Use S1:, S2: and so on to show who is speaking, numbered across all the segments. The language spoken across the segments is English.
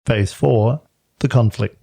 S1: Phase 4, the conflict.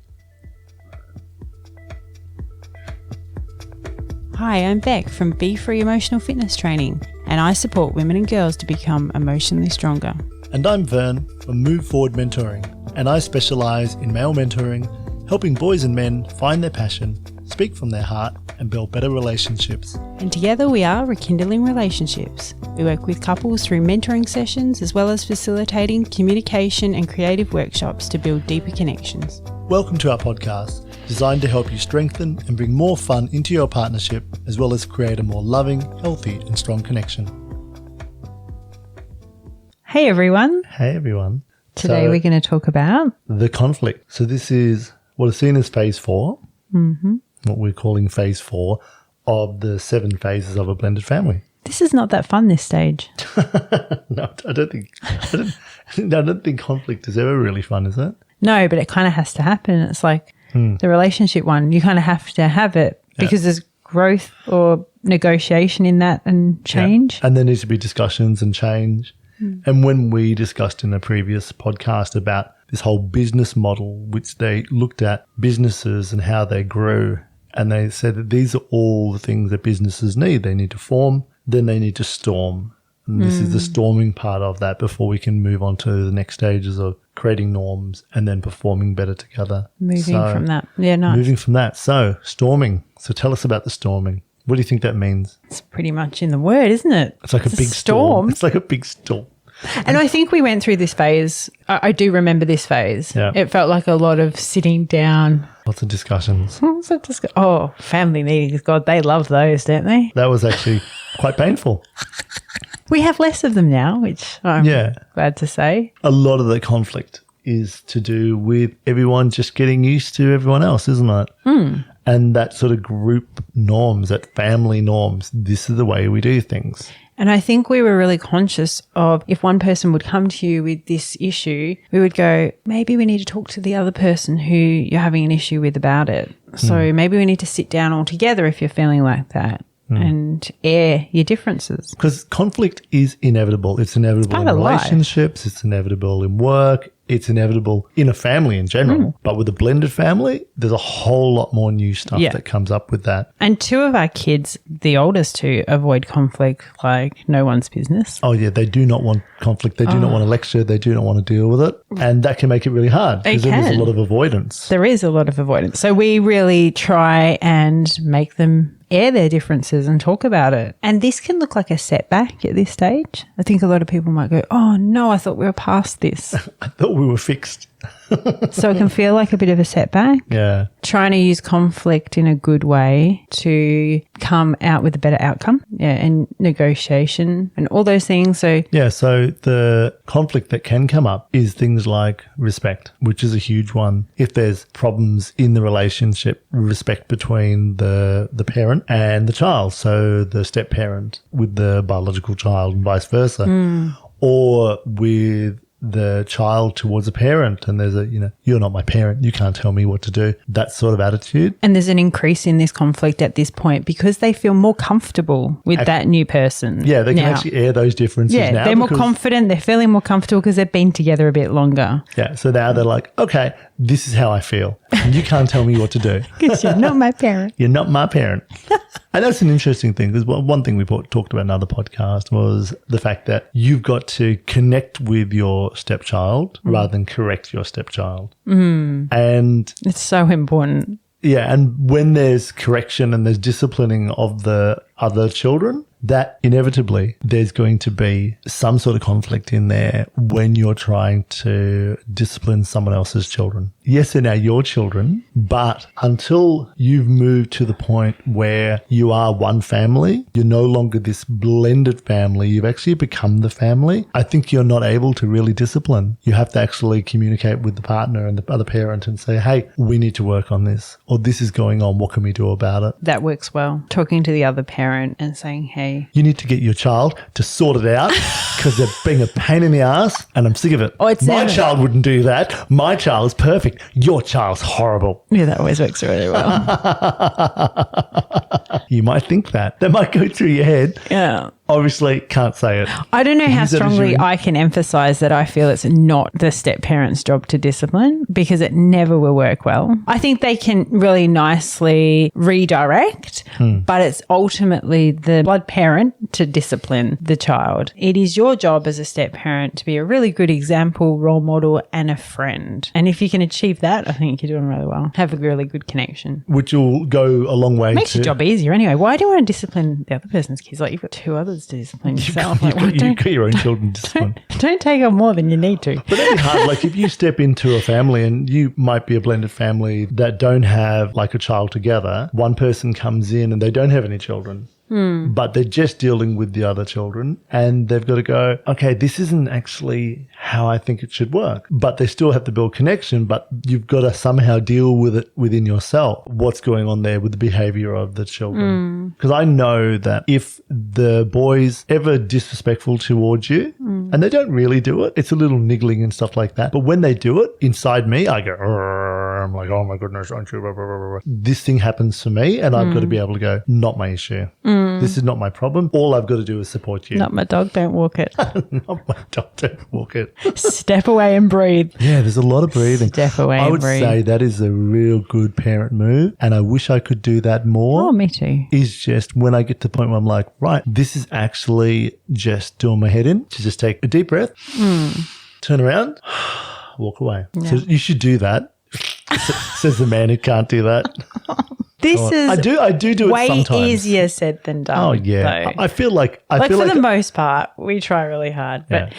S2: Hi, I'm Bec from Be Free Emotional Fitness Training, and I support women and girls to become emotionally stronger.
S1: And I'm Vern from Move Forward Mentoring, and I specialise in male mentoring, helping boys and men find their passion, speak from their heart, and build better relationships.
S2: And together we are rekindling relationships. We work with couples through mentoring sessions as well as facilitating communication and creative workshops to build deeper connections.
S1: Welcome to our podcast, designed to help you strengthen and bring more fun into your partnership, as well as create a more loving, healthy, and strong connection.
S2: Hey everyone.
S1: Hey everyone.
S2: Today we're going to talk about
S1: the conflict. So this is what is seen as phase 4, what we're calling phase 4 of the 7 phases of a blended family.
S2: This is not that fun, this stage.
S1: No, I don't think conflict is ever really fun, is it?
S2: No, but it kind of has to happen. It's like the relationship one. You kind of have to have it because there's growth or negotiation in that and change.
S1: Yeah. And there needs to be discussions and change. And when we discussed in a previous podcast about this whole business model, which they looked at businesses and how they grew, and they said that these are all the things that businesses need. They need to form, then they need to storm. And this is the storming part of that before we can move on to the next stages of creating norms and then performing better together.
S2: Moving from that. Yeah, nice.
S1: Moving from that. So storming. So tell us about the storming. What do you think that means?
S2: It's pretty much in the word, isn't it?
S1: It's like a big storm. It's like a big storm.
S2: And I think we went through this phase. I do remember this phase.
S1: Yeah.
S2: It felt like a lot of sitting down.
S1: Lots of discussions.
S2: Family meetings. God, they love those, don't they?
S1: That was actually quite painful.
S2: We have less of them now, which I'm glad to say.
S1: A lot of the conflict is to do with everyone just getting used to everyone else, isn't it? And that sort of group norms, that family norms, this is the way we do things.
S2: And I think we were really conscious of if one person would come to you with this issue, we would go, maybe we need to talk to the other person who you're having an issue with about it. So maybe we need to sit down all together if you're feeling like that and air your differences.
S1: Because conflict is inevitable. It's inevitable in relationships. It's inevitable in work. It's inevitable in a family in general. But with a blended family, there's a whole lot more new stuff that comes up with that.
S2: And 2 of our kids, the oldest 2, avoid conflict like no one's business.
S1: Oh, yeah. They do not want conflict. They do not want to lecture. They do not want to deal with it. And that can make it really hard because there's a lot of avoidance.
S2: There is a lot of avoidance. So we really try and make them air their differences and talk about it. And this can look like a setback at this stage. I think a lot of people might go, oh no, I thought we were past this.
S1: I thought we were fixed.
S2: So it can feel like a bit of a setback.
S1: Yeah.
S2: Trying to use conflict in a good way to come out with a better outcome. Yeah. And negotiation and all those things. So
S1: the conflict that can come up is things like respect, which is a huge one. If there's problems in the relationship, respect between the parent and the child. So the step parent with the biological child and vice versa. Or with the child towards a parent, and there's you're not my parent, you can't tell me what to do, that sort of attitude.
S2: And there's an increase in this conflict at this point because they feel more comfortable with that new person.
S1: Yeah, they can actually air those differences now.
S2: Yeah, they're more confident, they're feeling more comfortable because they've been together a bit longer.
S1: Yeah, so now they're like, okay, this is how I feel, and you can't tell me what to do.
S2: Because you're not my parent.
S1: You're not my parent. And that's an interesting thing because one thing we talked about in another podcast was the fact that you've got to connect with your stepchild rather than correct your stepchild. And
S2: it's so important.
S1: Yeah, and when there's correction and there's disciplining of the other children, that inevitably there's going to be some sort of conflict in there when you're trying to discipline someone else's children. Yes, they're now your children, but until you've moved to the point where you are one family, you're no longer this blended family, you've actually become the family, I think you're not able to really discipline. You have to actually communicate with the partner and the other parent and say, hey, we need to work on this, or this is going on, what can we do about it?
S2: That works well. Talking to the other parent and saying, hey,
S1: you need to get your child to sort it out because they're being a pain in the ass and I'm sick of it. My child wouldn't do that. My child is perfect. Your child's horrible.
S2: Yeah, that always works really well.
S1: You might think that. That might go through your head.
S2: Yeah.
S1: Obviously, can't say it.
S2: I don't know how
S1: Use it as
S2: strongly
S1: your-
S2: I can emphasize that I feel it's not the step parent's job to discipline, because it never will work well. I think they can really nicely redirect, but it's ultimately the blood parent to discipline the child. It is your job as a step parent to be a really good example, role model, and a friend. And if you can achieve that, I think you're doing really well. Have a really good connection.
S1: Which will go a long way.
S2: Makes your job easier anyway. Why do you want to discipline the other person's kids? Like, you've got two others to discipline yourself. Like,
S1: You've got your own children discipline.
S2: don't take on more than you need to.
S1: But that'd be hard. Like if you step into a family and you might be a blended family that don't have like a child together, one person comes in and they don't have any children. But they're just dealing with the other children and they've got to go, okay, this isn't actually how I think it should work. But they still have to build connection, but you've got to somehow deal with it within yourself. What's going on there with the behavior of the children? Because I know that if the boy's ever disrespectful towards you, and they don't really do it, it's a little niggling and stuff like that. But when they do it, inside me, I go, I'm like, oh my goodness, aren't you? Blah, blah, blah, blah. This thing happens to me and I've got to be able to go, not my issue. This is not my problem. All I've got to do is support you.
S2: Not my dog, don't walk it.
S1: Not my dog, don't walk it.
S2: Step away and breathe.
S1: Yeah, there's a lot of breathing.
S2: Step away
S1: I
S2: and
S1: would
S2: breathe.
S1: say that is a real good parent move. And I wish I could do that more.
S2: Oh, me too.
S1: Is just when I get to the point where I'm like, right, this is actually just doing my head in to just take a deep breath, turn around, walk away. So you should do that. Says the man who can't do that.
S2: This is
S1: I do it
S2: way
S1: sometimes.
S2: easier said than done.
S1: Oh yeah.
S2: though.
S1: I feel like
S2: for the most part, we try really hard. But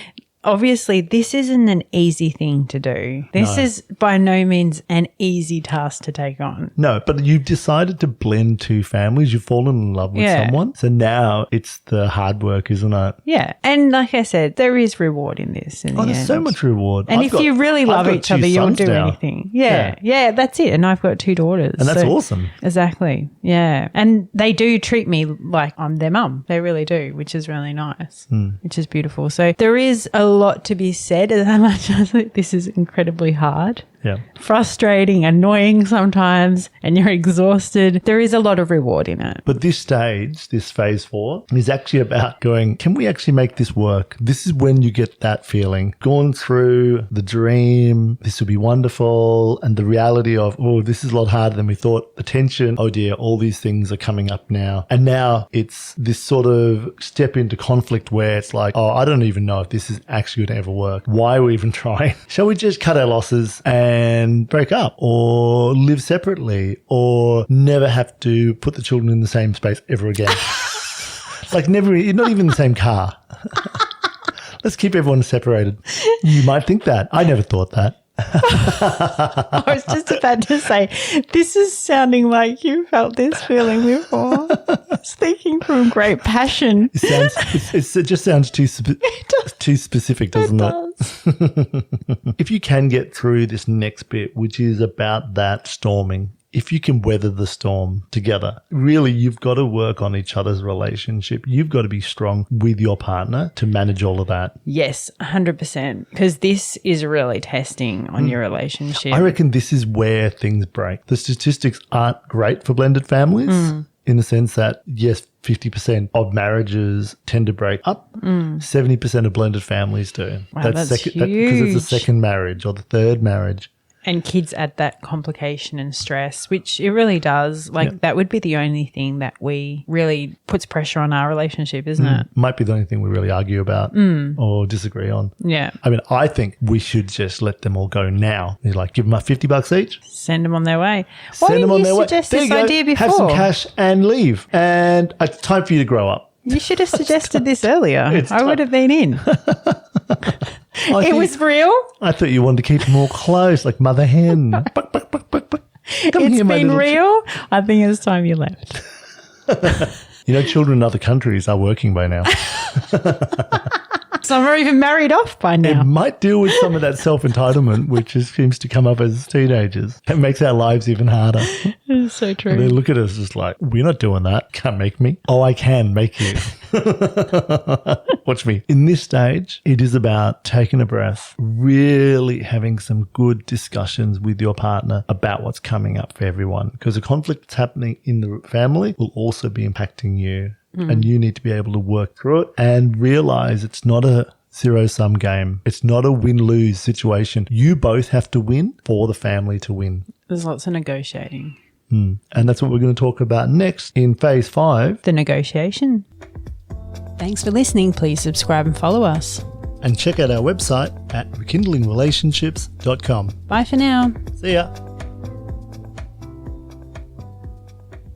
S2: obviously, this isn't an easy thing to do. This is by no means an easy task to take on.
S1: No, but you've decided to blend two families. You've fallen in love with someone. So now it's the hard work, isn't it?
S2: Yeah. And like I said, there is reward in this. In the
S1: There's
S2: end.
S1: so much reward.
S2: And if you really love
S1: got
S2: each
S1: two
S2: other, you'll
S1: sons
S2: do
S1: now.
S2: anything. Yeah, that's it. And I've got two daughters.
S1: And that's
S2: so-
S1: awesome.
S2: Exactly. Yeah. And they do treat me like I'm their mum. They really do, which is really nice, which is beautiful. So there is a lot to be said, as much as this is incredibly hard.
S1: Yeah.
S2: Frustrating, annoying sometimes, and you're exhausted. There is a lot of reward in it.
S1: But this stage, this phase 4, is actually about going, can we actually make this work? This is when you get that feeling. Gone through the dream, this will be wonderful, and the reality of, oh, this is a lot harder than we thought. The tension, oh dear, all these things are coming up now. And now it's this sort of step into conflict where it's like, oh, I don't even know if this is actually going to ever work. Why are we even trying? Shall we just cut our losses and break up or live separately or never have to put the children in the same space ever again? Like never, you're not even in the same car. Let's keep everyone separated. You might think that. I never thought that.
S2: I was just about to say, this is sounding like you felt this feeling before. Speaking from great passion.
S1: It just sounds too specific, doesn't it? If you can get through this next bit, which is about that storming, if you can weather the storm together, really, you've got to work on each other's relationship. You've got to be strong with your partner to manage all of that.
S2: Yes, 100%. Because this is really testing on your relationship.
S1: I reckon this is where things break. The statistics aren't great for blended families in the sense that, yes, 50% of marriages tend to break up. 70% of blended families do.
S2: Wow, that's
S1: because it's the second marriage or the third marriage.
S2: And kids add that complication and stress, which it really does. Like that would be the only thing that we really puts pressure on our relationship, isn't it?
S1: Might be the only thing we really argue about or disagree on.
S2: Yeah.
S1: I mean, I think we should just let them all go now. You're like, give them $50 each.
S2: Send them on their way. Why
S1: Send them
S2: didn't
S1: on
S2: you
S1: their way.
S2: suggest
S1: There
S2: this
S1: you go.
S2: idea before?
S1: Have some cash and leave. And it's time for you to grow up.
S2: You should have suggested this earlier.
S1: It's
S2: I would have been in. It was real.
S1: I thought you wanted to keep them all close, like mother hen. Buck, buck, buck, buck, buck. Come
S2: It's
S1: here, my
S2: been
S1: little
S2: real. I think it's time you left.
S1: You know, children in other countries are working by now.
S2: Some are even married off by
S1: It
S2: now.
S1: might deal with some of that self-entitlement, which seems to come up as teenagers. It makes our lives even harder.
S2: It's so
S1: And they
S2: true.
S1: look at us just like, we're not doing that. Can't make me. Oh, I can make you. Watch me. In this stage, it is about taking a breath, really having some good discussions with your partner about what's coming up for everyone. Because the conflict that's happening in the family will also be impacting you. And you need to be able to work through it and realize it's not a zero-sum game. It's not a win-lose situation. You both have to win for the family to win.
S2: There's lots of negotiating.
S1: And that's what we're going to talk about next in phase 5.
S2: The negotiation. Thanks for listening. Please subscribe and follow us.
S1: And check out our website at rekindlingrelationships.com.
S2: Bye for now.
S1: See ya.